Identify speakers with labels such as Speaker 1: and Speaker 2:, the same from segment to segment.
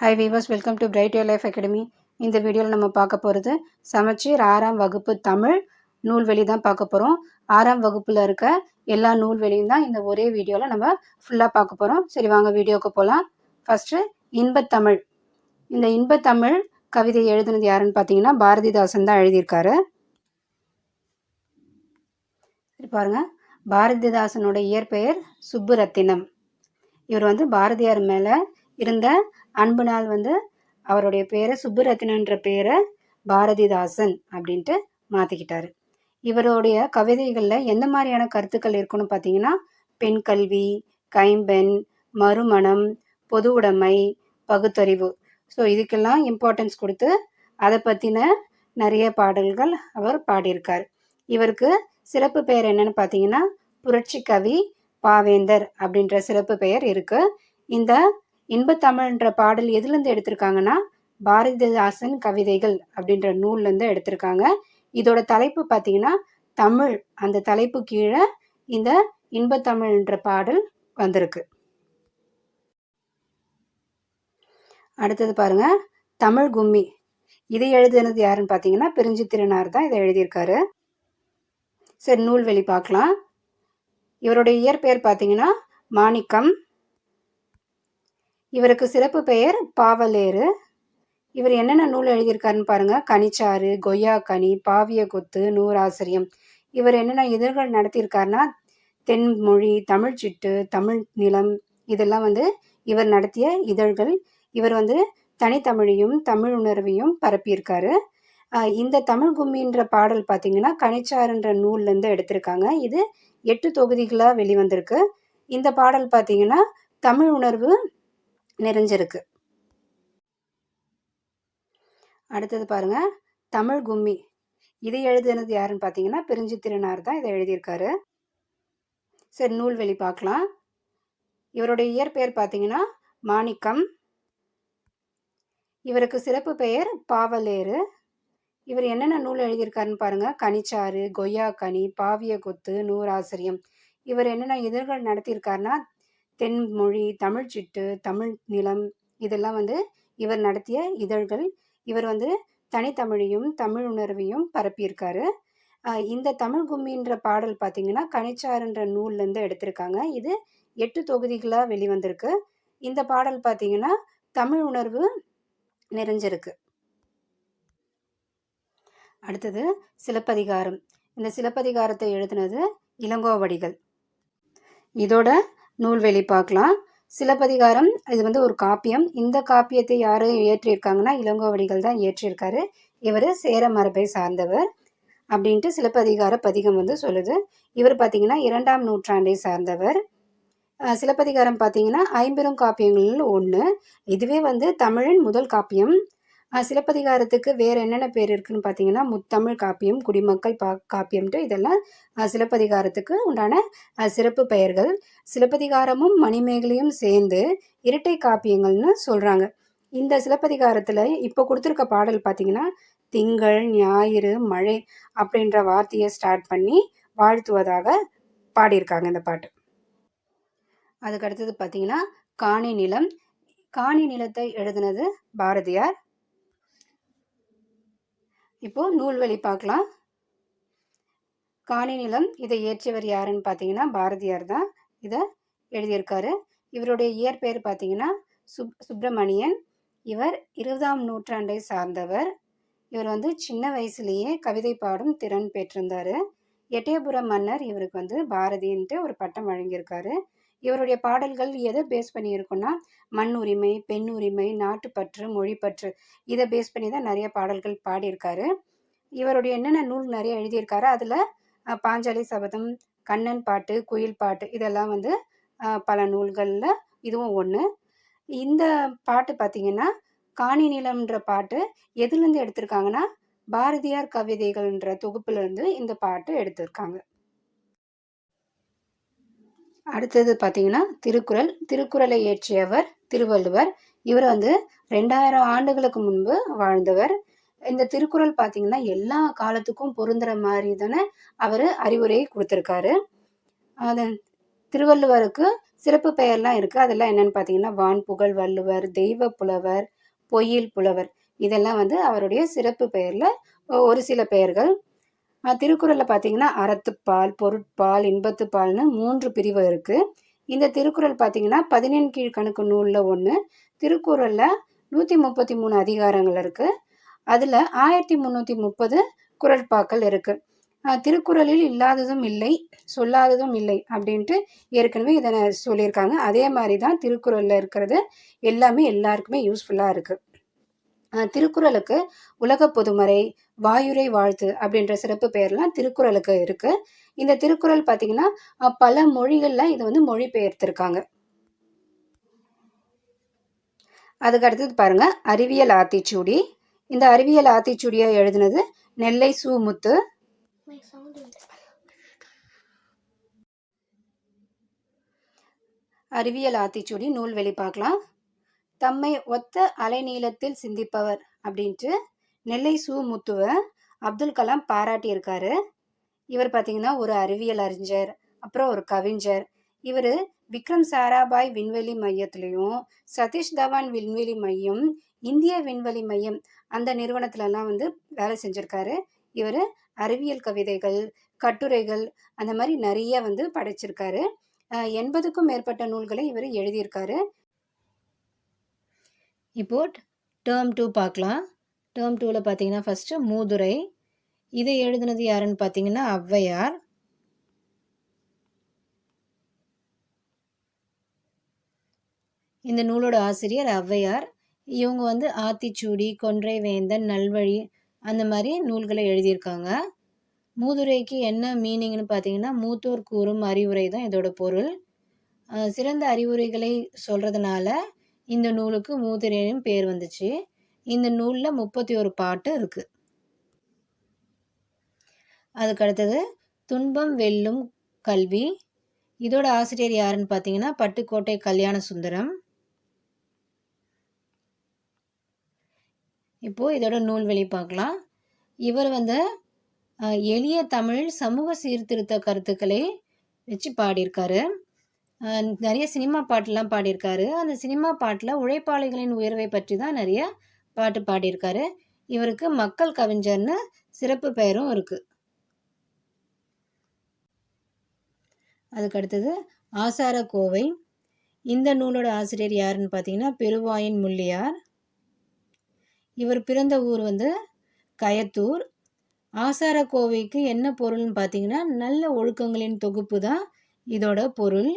Speaker 1: Hi viewers, welcome to Bright Your Life Academy. இந்த வீடியோவில் நம்ம பார்க்க போகிறது சமச்சீர் 6ஆம் வகுப்பு தமிழ் நூல்வெளி தான் பார்க்க போகிறோம். 6ஆம் வகுப்பில் இருக்க எல்லா நூல்வெளியும் தான் இந்த ஒரே வீடியோவில் நம்ம ஃபுல்லாக பார்க்க போகிறோம். சரி, வாங்க வீடியோவுக்கு போகலாம். ஃபஸ்ட்டு இன்பத்தமிழ். இந்த இன்பத்தமிழ் கவிதை எழுதுனது யாருன்னு பார்த்தீங்கன்னா பாரதிதாசன் தான் எழுதியிருக்காரு. சரி பாருங்கள், பாரதிதாசனோட இயற்பெயர் சுப்புரத்தினம். இவர் பாரதியார் மேலே இருந்த அன்புனால் அவருடைய பேரை சுப்புரத்தினன்ற பேரை பாரதிதாசன் அப்படின்ட்டு மாற்றிக்கிட்டாரு. இவருடைய கவிதைகளில் எந்த மாதிரியான கருத்துக்கள் இருக்குன்னு பார்த்தீங்கன்னா பெண் கல்வி, கைம்பெண், மறுமணம், பொது உடைமை, பகுத்தறிவு. ஸோ இதுக்கெல்லாம் இம்பார்ட்டன்ஸ் கொடுத்து அதை பற்றின நிறைய பாடல்கள் அவர் பாடியிருக்கார். இவருக்கு சிறப்பு பெயர் என்னன்னு பார்த்தீங்கன்னா புரட்சி கவி பாவேந்தர் அப்படின்ற சிறப்பு பெயர் இருக்கு. இந்த இன்பத்தமிழ்ன்ற பாடல் எதுலேருந்து எடுத்திருக்காங்கன்னா பாரதிதாசன் கவிதைகள் அப்படின்ற நூல்லேருந்து எடுத்திருக்காங்க. இதோட தலைப்பு பார்த்தீங்கன்னா தமிழ். அந்த தலைப்பு கீழே இந்த இன்பத்தமிழ்ன்ற பாடல் வந்திருக்கு. அடுத்தது பாருங்க, தமிழ் கும்மி. இதை எழுதுனது யாருன்னு பார்த்தீங்கன்னா பிரிஞ்சு திருநார் தான் இதை எழுதியிருக்காரு. சரி, நூல்வெளி பார்க்கலாம். இவருடைய இயற்பெயர் பார்த்தீங்கன்னா மாணிக்கம். இவருக்கு சிறப்பு பெயர் பாவலேறு. இவர் என்னென்ன நூல் எழுதியிருக்காருன்னு பாருங்க. கனிச்சாறு, கொய்யா கனி, பாவிய கொத்து, நூறாசிரியம். இவர் என்னென்ன இதழ்கள் நடத்தியிருக்காருன்னா தென்மொழி, தமிழ் சிட்டு, தமிழ் நிலம், இதெல்லாம் இவர் நடத்திய இதழ்கள். இவர் தனித்தமிழையும் தமிழ் உணர்வையும் பரப்பியிருக்காரு. இந்த தமிழ் கும்மின்ற பாடல் பார்த்தீங்கன்னா கனிச்சாறுன்ற நூல்லேருந்து எடுத்திருக்காங்க. இது 8 தொகுதிகளாக வெளிவந்திருக்கு. இந்த பாடல் பார்த்தீங்கன்னா தமிழ் உணர்வு நிறைஞ்சிருக்கு. அடுத்தது பாருங்க, தமிழ் கும்மி. இதை எழுதுனது யாருன்னு பார்த்தீங்கன்னா பிரிஞ்சு திருநார் தான் இதை எழுதியிருக்காரு. சரி, நூல்வெளி பார்க்கலாம். இவருடைய இயற்பெயர் பார்த்தீங்கன்னா மாணிக்கம். இவருக்கு சிறப்பு பெயர் பாவலேறு. இவர் என்னென்ன நூல் எழுதியிருக்காருன்னு பாருங்க. கனிச்சாறு, கொய்யா கனி, பாவிய கொத்து, நூறாசிரியம். இவர் என்னென்ன இதழ்கள் நடத்தியிருக்காருன்னா தென்மொழி, தமிழ் சிட்டு, தமிழ் நிலம், இதெல்லாம் இவர் நடத்திய இதழ்கள். இவர் தனித்தமிழையும் தமிழ் உணர்வையும் பரப்பியிருக்காரு. இந்த தமிழ் கும்மின்ற பாடல் பார்த்தீங்கன்னா கனிச்சாறுன்ற நூல்லேருந்து எடுத்திருக்காங்க. இது 8 தொகுதிகளாக வெளிவந்திருக்கு. இந்த பாடல் பார்த்தீங்கன்னா தமிழ் உணர்வு நிறைஞ்சிருக்கு. அடுத்தது சிலப்பதிகாரம். இந்த சிலப்பதிகாரத்தை எழுதினது இளங்கோவடிகள். இதோட நூல்வெளி பார்க்கலாம். சிலப்பதிகாரம் இது ஒரு காப்பியம். இந்த காப்பியத்தை யார் இயற்றியிருக்காங்கன்னா இளங்கோவடிகள் தான் இயற்றியிருக்காரு. இவர் சேர மரபை சார்ந்தவர் அப்படின்ட்டு சிலப்பதிகார பதிகம் சொல்லுது. இவர் பார்த்தீங்கன்னா 2ஆம் நூற்றாண்டை சார்ந்தவர். சிலப்பதிகாரம் பார்த்தீங்கன்னா 50 காப்பியங்களில் ஒன்று. இதுவே தமிழின் முதல் காப்பியம். சிலப்பதிகாரத்துக்கு வேறு என்னென்ன பேர் இருக்குன்னு பார்த்தீங்கன்னா முத்தமிழ் காப்பியம், குடிமக்கள் காப்பியம்ட்டு இதெல்லாம் சிலப்பதிகாரத்துக்கு உண்டான சிறப்பு பெயர்கள். சிலப்பதிகாரமும் மணிமேகலையும் சேர்ந்து இரட்டை காப்பியங்கள்னு சொல்கிறாங்க. இந்த சிலப்பதிகாரத்தில் இப்போ கொடுத்துருக்க பாடல் பார்த்தீங்கன்னா திங்கள், ஞாயிறு, மழை அப்படின்ற வார்த்தையை ஸ்டார்ட் பண்ணி வாழ்த்துவதாக பாடியிருக்காங்க இந்த பாட்டு. அதுக்கு அடுத்தது பார்த்தீங்கன்னா காணி நிலம். காணி நிலத்தை எழுதினது பாரதியார். இப்போ நூல்வெளி பார்க்கலாம். காணி நிலம் இதை இயற்றியவர் யாருன்னு பார்த்தீங்கன்னா பாரதியார் தான் இதை எழுதியிருக்காரு. இவருடைய இயற்பெயர் பார்த்தீங்கன்னா சுப்பிரமணியன். இவர் 20ஆம் நூற்றாண்டை சார்ந்தவர். இவர் சின்ன வயசுலேயே கவிதை பாடும் திறன் பெற்றிருந்தார். எட்டயபுர மன்னர் இவருக்கு பாரதின்ட்டு ஒரு பட்டம் வழங்கியிருக்காரு. இவருடைய பாடல்கள் எதை பேஸ் பண்ணி இருக்குன்னா மண் உரிமை, பெண் உரிமை, நாட்டுப்பற்று, மொழிப்பற்று, இதை பேஸ் பண்ணி தான் நிறைய பாடல்கள் பாடியிருக்காரு. இவருடைய என்னென்ன நூல் நிறைய எழுதியிருக்காரு. அதில் பாஞ்சாலி சபதம், கண்ணன் பாட்டு, குயில் பாட்டு, இதெல்லாம் பல நூல்களில் இதுவும் ஒன்று. இந்த பாட்டு பார்த்தீங்கன்னா காணி நிலம்ன்ற பாட்டு எதுலேருந்து எடுத்திருக்காங்கன்னா பாரதியார் கவிதைகள்ன்ற தொகுப்புலேருந்து இந்த பாட்டு எடுத்திருக்காங்க. அடுத்தது பார்த்தீங்கன்னா திருக்குறள். திருக்குறளை இயற்றியவர் திருவள்ளுவர். இவர் 2000 ஆண்டுகளுக்கு முன்பு வாழ்ந்தவர். இந்த திருக்குறள் பார்த்தீங்கன்னா எல்லா காலத்துக்கும் பொருந்துகிற மாதிரி தானே அவர் அறிவுரையை கொடுத்துருக்காரு. திருவள்ளுவருக்கு சிறப்பு பெயர்லாம் இருக்குது. அதெல்லாம் என்னென்னு பார்த்தீங்கன்னா வான்புகழ் வள்ளுவர், தெய்வ புலவர், பொய்யில் புலவர், இதெல்லாம் வந்து அவருடைய சிறப்பு பெயரில் ஒரு சில பெயர்கள். திருக்குறளில் பார்த்தீங்கன்னா அறத்துப்பால், பொருட்பால், இன்பத்துப்பால்னு 3 பிரிவு இருக்குது. இந்த திருக்குறள் பார்த்தீங்கன்னா 17 கீழ்கணக்கு நூலில் ஒன்று. திருக்குறளில் 133 அதிகாரங்கள் இருக்குது. அதில் 1330 குறட்பாக்கள் இருக்குது. திருக்குறளில் இல்லாததும் இல்லை, சொல்லாததும் இல்லை அப்படின்ட்டு ஏற்கனவே இதை சொல்லியிருக்காங்க. அதே மாதிரி தான் திருக்குறளில் இருக்கிறது எல்லாமே எல்லாருக்குமே யூஸ்ஃபுல்லாக இருக்குது. திருக்குறளுக்கு உலக பொதுமறை, வாயுரை வாழ்த்து அப்படின்ற சிறப்பு பெயர்லாம் திருக்குறளுக்கு இருக்குது. இந்த திருக்குறள் பார்த்தீங்கன்னா பல மொழிகளில் இதை வந்து மொழிபெயர்த்திருக்காங்க. அதுக்கு அடுத்தது பாருங்க, அறிவியல் ஆத்திச்சூடி. இந்த அறிவியல் ஆத்திச்சூடியை எழுதினது நெல்லை சு. முத்து. அறிவியல் ஆத்திச்சூடி நூல்வெளி பார்க்கலாம். தம்மை ஒத்த அலைநீளத்தில் சிந்திப்பவர் அப்படின்ட்டு நெல்லை சு. முத்துவை அப்துல் கலாம் பாராட்டியிருக்காரு. இவர் பார்த்தீங்கன்னா ஒரு அறிவியல் அறிஞர், அப்புறம் ஒரு கவிஞர். இவர் விக்ரம் சாராபாய் விண்வெளி மையத்துலேயும், சதீஷ் தவான் விண்வெளி மையம், இந்திய விண்வெளி மையம், அந்த நிறுவனத்துலலாம் வந்து வேலை செஞ்சுருக்காரு. இவர் அறிவியல் கவிதைகள், கட்டுரைகள், அந்த மாதிரி நிறைய வந்து படைச்சிருக்காரு. 80க்கும் மேற்பட்ட நூல்களை இவர் எழுதியிருக்காரு. இப்போ டேர்ம் 2 பார்க்கலாம். டேர்ம் 2ல் பார்த்தீங்கன்னா ஃபஸ்ட்டு மூதுரை. இதை எழுதுனது யாருன்னு பார்த்தீங்கன்னா ஔவையார். இந்த நூலோட ஆசிரியர் ஔவையார். இவங்க வந்து ஆத்திச்சூடி, கொன்றை வேந்தன், நல்வழி, அந்த மாதிரி நூல்களை எழுதியிருக்காங்க. மூதுரைக்கு என்ன மீனிங்னு பார்த்தீங்கன்னா மூத்தோர் கூறும் அறிவுரை தான் இதோட பொருள். சிறந்த அறிவுரைகளை சொல்கிறதுனால இந்த நூலுக்கு மூதுரையும் பேர் வந்துச்சு. இந்த நூலில் 31 பாட்டு இருக்குது. அதுக்கு அடுத்தது துன்பம் வெல்லும் கல்வி. இதோட ஆசிரியர் யாருன்னு பார்த்தீங்கன்னா பட்டுக்கோட்டை கல்யாண சுந்தரம். இப்போது இதோட நூல்வெளி பார்க்கலாம். இவர் வந்து எளிய தமிழ் சமூக சீர்திருத்த கருத்துக்களை வச்சு பாடியிருக்காரு. நிறைய சினிமா பாட்டெலாம் பாடியிருக்காரு. அந்த சினிமா பாட்டில் உழைப்பாளிகளின் உயர்வை பற்றி தான் நிறைய பாட்டு பாடியிருக்காரு. இவருக்கு மக்கள் கவிஞர்னு சிறப்பு பெயரும் இருக்குது. அதுக்கு அடுத்தது ஆசார கோவை. இந்த நூலோட ஆசிரியர் யாருன்னு பார்த்தீங்கன்னா பெருவாயின் முள்ளியார். இவர் பிறந்த ஊர் வந்து கயத்தூர். ஆசார கோவைக்கு என்ன பொருள்னு பார்த்தீங்கன்னா நல்ல ஒழுக்கங்களின் தொகுப்பு தான் இதோட பொருள்.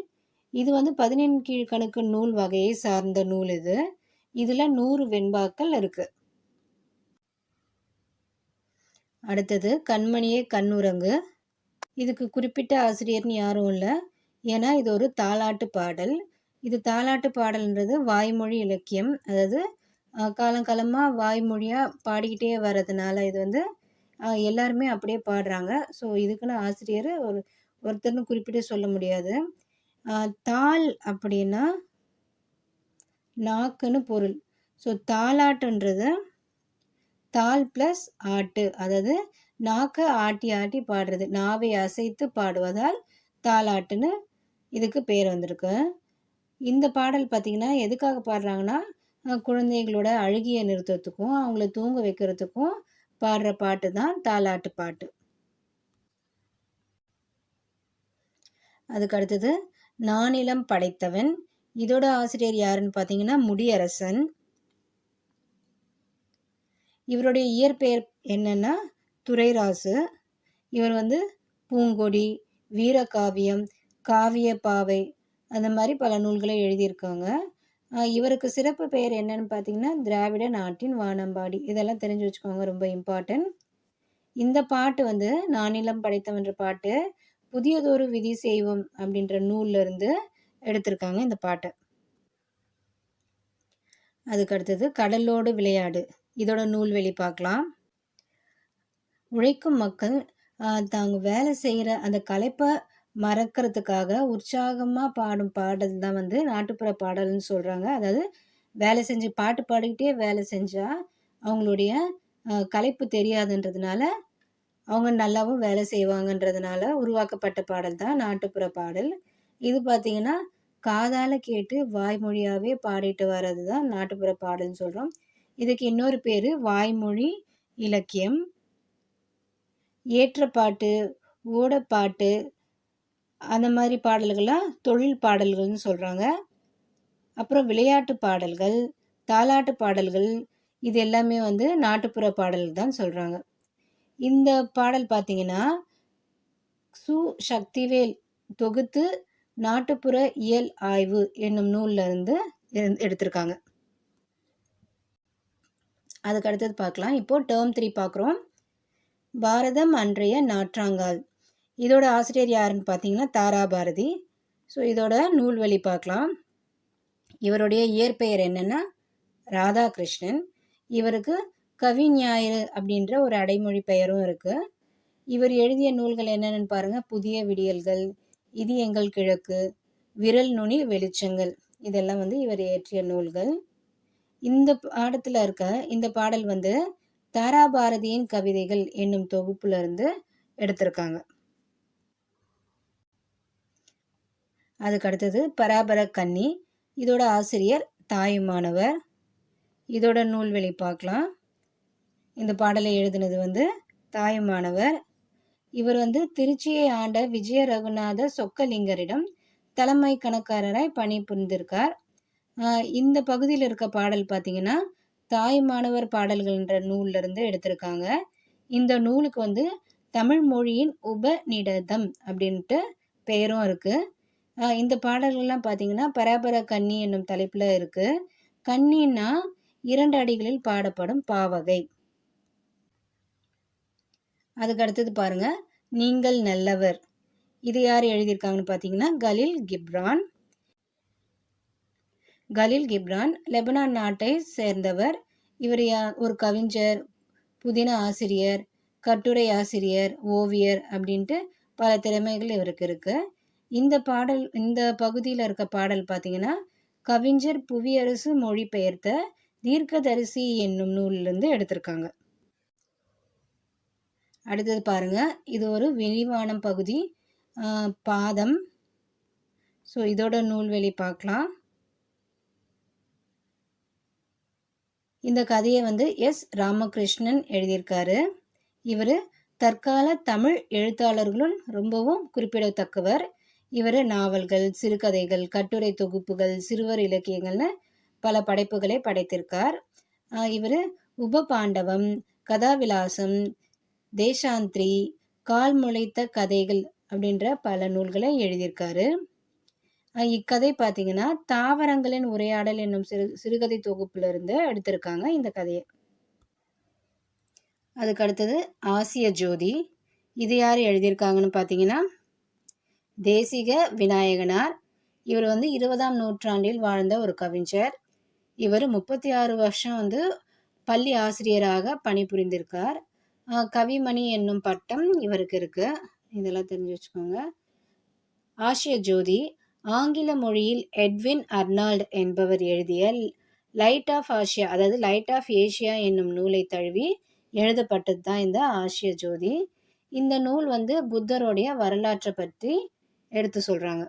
Speaker 1: இது வந்து 17 கீழ்கணக்கு நூல் வகையை சார்ந்த நூல். இதில் 100 வெண்பாக்கள் இருக்கு. அடுத்தது கண்மணியே கண்ணுரங்கு. இதுக்கு குறிப்பிட்ட ஆசிரியர்னு யாரும் இல்லை, ஏன்னா இது ஒரு தாலாட்டு பாடல். இது தாலாட்டு பாடல்ன்றது வாய்மொழி இலக்கியம், அதாவது காலங்காலமாக வாய்மொழியாக பாடிக்கிட்டே வர்றதுனால இது வந்து எல்லாருமே அப்படியே பாடுறாங்க. ஸோ இதுக்குன்னு ஆசிரியர் ஒருத்தர்னு குறிப்பிட்டு சொல்ல முடியாது. தாள் அப்படின்னா நாக்குன்னு பொருள். ஸோ தாலாட்டுன்றது தாள் ப்ளஸ் ஆட்டு, அதாவது நாக்கை ஆட்டி ஆட்டி பாடுறது, நாவை அசைத்து பாடுவதால் தாலாட்டுன்னு இதுக்கு பேர் வந்திருக்கு. இந்த பாடல் பார்த்திங்கன்னா எதுக்காக பாடுறாங்கன்னா குழந்தைகளோட அழுகிய நிறுத்தத்துக்கும் அவங்கள தூங்க வைக்கிறதுக்கும் பாடுற பாட்டு தான் தாலாட்டு பாட்டு. அதுக்கு அடுத்தது நானிலம் படைத்தவன். இதோட ஆசிரியர் யாருன்னு பார்த்தீங்கன்னா முடியரசன். இவருடைய இயற்பெயர் என்னன்னா துரைராசு. இவர் வந்து பூங்கொடி, வீரகாவியம், காவிய பாவை, அந்த மாதிரி பல நூல்களை எழுதியிருக்காங்க. இவருக்கு சிறப்பு பெயர் என்னன்னு பார்த்தீங்கன்னா திராவிட நாட்டின் வானம்பாடி. இதெல்லாம் தெரிஞ்சு வச்சுக்கோங்க, ரொம்ப இம்பார்ட்டன்ட். இந்த பாட்டு வந்து நானிலம் படைத்தவன்ற பாட்டு புதியதொரு விதி செய்வோம் அப்படின்ற நூல்ல இருந்து எடுத்திருக்காங்க இந்த பாட்டை. அதுக்கு அடுத்தது கடலோடு விளையாடு. இதோட நூல்வெளி பார்க்கலாம். உழைக்கும் மக்கள் தாங்க வேலை செய்கிற அந்த களைப்பை மறக்கிறதுக்காக உற்சாகமாக பாடும் பாடல் தான் வந்து நாட்டுப்புற பாடல்னு சொல்கிறாங்க. அதாவது வேலை செஞ்சு பாட்டு பாடிக்கிட்டே வேலை செஞ்சால் அவங்களுடைய களைப்பு தெரியாதுன்றதுனால அவங்க நல்லாவும் வேலை செய்வாங்கன்றதுனால உருவாக்கப்பட்ட பாடல் தான் நாட்டுப்புற பாடல். இது பார்த்தீங்கன்னா காதால கேட்டு வாய்மொழியாவே பாடிட்டு வர்றது தான் நாட்டுப்புற பாடல்னு சொல்றோம். இதுக்கு இன்னொரு பேரு வாய்மொழி இலக்கியம். ஏற்றப்பாட்டு, ஓடப்பாட்டு அந்த மாதிரி பாடல்கள்லாம் தொழில் பாடல்கள்னு சொல்றாங்க. அப்புறம் விளையாட்டு பாடல்கள், தாலாட்டு பாடல்கள் இது எல்லாமே வந்து நாட்டுப்புற பாடல் தான் சொல்றாங்க. இந்த பாடல் பார்த்தீங்கன்னா சு. சக்திவேல் தொகுத்து நாட்டுப்புற இயல் ஆய்வு என்னும் நூல்ல இருந்து எடுத்திருக்காங்க. அதுக்கு அடுத்தது பார்க்கலாம். இப்போ டேர்ம் 3 பார்க்குறோம். பாரதம் அன்றைய நாற்றாங்கால். இதோட ஆசிரியர் யாருன்னு பார்த்தீங்கன்னா தாராபாரதி. ஸோ இதோட நூல்வழி பார்க்கலாம். இவருடைய இயற்பெயர் என்னன்னா ராதாகிருஷ்ணன். இவருக்கு கவிஞாயிறு அப்படின்ற ஒரு அடைமொழி பெயரும் இருக்கு. இவர் எழுதிய நூல்கள் என்னென்னு பாருங்க. புதிய விடியல்கள், இது எங்கள் கிழக்கு, விரல் நுனி வெளிச்சங்கள் இதெல்லாம் வந்து இவர் இயற்றிய நூல்கள். இந்த பாடத்துல இருக்க இந்த பாடல் வந்து தாராபாரதியின் கவிதைகள் என்னும் தொகுப்புல இருந்து எடுத்திருக்காங்க. அதுக்கு அடுத்தது பராபர கன்னி. இதோட ஆசிரியர் தாயுமானவர். இதோட நூல்வழி பார்க்கலாம். இந்த பாடலை எழுதினது வந்து தாயுமானவர். இவர் வந்து திருச்சியை ஆண்ட விஜய ரகுநாத சொக்கலிங்கரிடம் தலைமை கணக்காரராய் பணிபுரிந்திருக்கார். இந்த பகுதியில் இருக்க பாடல் பார்த்தீங்கன்னா தாயுமானவர் பாடல்கள்ன்ற நூல்ல இருந்து எடுத்திருக்காங்க. இந்த நூலுக்கு வந்து தமிழ் மொழியின் உபநிடதம் அப்படின்ட்டு பெயரும் இருக்கு. இந்த பாடல்கள்லாம் பார்த்தீங்கன்னா பராபர கன்னி என்னும் தலைப்புல இருக்கு. கன்னின்னா 2 அடிகளில் பாடப்படும் பாவகை. அதுக்கு அடுத்தது பாருங்க நீங்கள் நல்லவர். இது யார் எழுதியிருக்காங்கன்னு பார்த்தீங்கன்னா கலீல் கிப்ரான். கலீல் கிப்ரான் லெபனான் நாட்டை சேர்ந்தவர். இவர் ஒரு கவிஞர், புதின ஆசிரியர், கட்டுரை ஆசிரியர், ஓவியர் அப்படின்ட்டு பல திறமைகள் இவருக்கு இருக்கு. இந்த பகுதியில் இருக்க பாடல் பார்த்தீங்கன்னா கவிஞர் புவியரசு மொழிபெயர்த்த தீர்க்கதரிசி என்னும் நூலிலிருந்து எடுத்திருக்காங்க. அடுத்தது பாருங்க இது ஒரு விரிவான பகுதி பாதம். ஸோ இதோட நூல்வழி பார்க்கலாம். இந்த கதையை வந்து எஸ். ராமகிருஷ்ணன் எழுதியிருக்காரு. இவர் தற்கால தமிழ் எழுத்தாளர்களும் ரொம்பவும் குறிப்பிடத்தக்கவர். இவர் நாவல்கள், சிறுகதைகள், கட்டுரை தொகுப்புகள், சிறுவர் இலக்கியங்கள்னு பல படைப்புகளை படைத்திருக்கார். இவர் உபபாண்டவம், கதாவிலாசம், தேசாந்திரி, கால் முளைத்த கதைகள் அப்படின்ற பல நூல்களை எழுதியிருக்காரு. இக்கதை பார்த்தீங்கன்னா தாவரங்களின் உரையாடல் என்னும் சிறுகதை தொகுப்புல இருந்து எடுத்திருக்காங்க இந்த கதையை. அதுக்கு அடுத்தது ஆசிய ஜோதி. இது யார் எழுதியிருக்காங்கன்னு பார்த்தீங்கன்னா தேசிக விநாயகனார். இவர் வந்து 20ஆம் நூற்றாண்டில் வாழ்ந்த ஒரு கவிஞர். இவர் 36 வருஷம் வந்து பள்ளி ஆசிரியராக பணிபுரிந்திருக்கார். கவிமணி என்னும் பட்டம் இவருக்கு இருக்கு. இதெல்லாம் தெரிஞ்சு வச்சுக்கோங்க. ஆசிய ஜோதி ஆங்கில மொழியில் எட்வின் அர்னால்ட் என்பவர் எழுதிய லைட் ஆஃப் ஆசியா அதாவது லைட் ஆஃப் ஏசியா என்னும் நூலை தழுவி எழுதப்பட்டது தான் இந்த ஆசிய ஜோதி. இந்த நூல் வந்து புத்தருடைய வரலாற்றை பற்றி எடுத்து சொல்றாங்க.